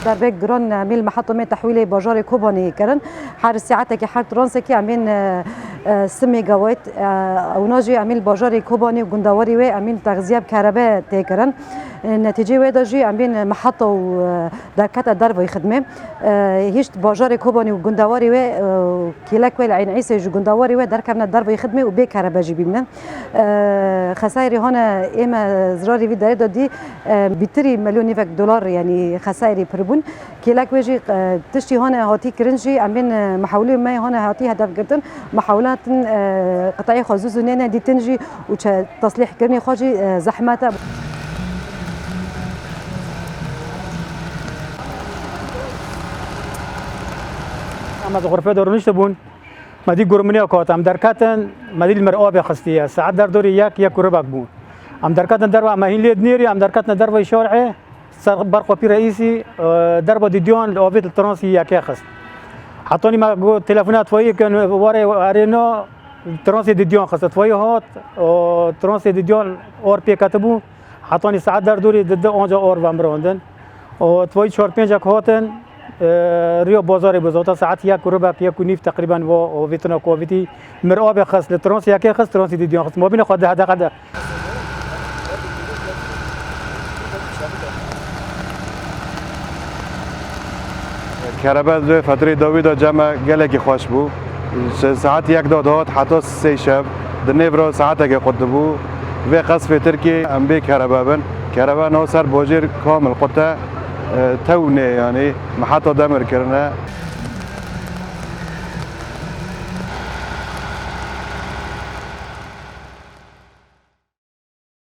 در بیگ گران میل محطه تحویل بازار کوبانی کردن هر ساعت که هر ترانس که امین 3 مگاوات او ناجی امین بازار کوبانی و گندواری و امین تغذیه کهرباء تکرن نتیجه و داجی امین محطه و درکت در وی خدمه هیچ بازار کوبانی و گندواری و کلاک و العین عیسی جو گندواری و در کمن در وی خدمه و به کهرباء جی ببینن خسائر هنا اما زراری وی داره دادی بیتری میلیون دلار یعنی خسائری پربون کلاک وجی تشتی هنا هاتی کرنجی امین محاوله ما هنا هاتی هدف گرتن محاولات قطعی خصوصی نه دیتنجی و تصليح کرنی خواجی زحمت اما غرفه دارونش بون مدی گرمنی اوقات ام درکاتن مدی المرآب خستیه ساعت در دوری یک ربع بون ام درکاتن در ما هین لید نیری ام درکاتن در شارع برق پی رئیسی در دیدیان اوبیت ترانسی یک خست حطوني ما قلت تلفونات ويا كان وري ارينا ترانسي ديديون خاصة ويا هات ترانسي ديديون اور بي كتبوا حطوني ساعات در دوري ضد اونجا اور بامروندن و توي 4 5 هاتن ريو بازار بزوتا ساعات یک ربع یک ونيف تقريبا و فيتنا كوفيتي مرآب خاص لترانسي يك خاص ترانسي ديديون خاص ما بين خد هذا كهرباء دو فترة داوود جمع جلك خوش بو ساعات یک دادات حتی 3 شب دنیبرا ساعت که خود بو و قصف ترکی ام به كهرباء بن كهرباء نو سر باجر کامل قطع تونه یعنی محطة دمر کرنه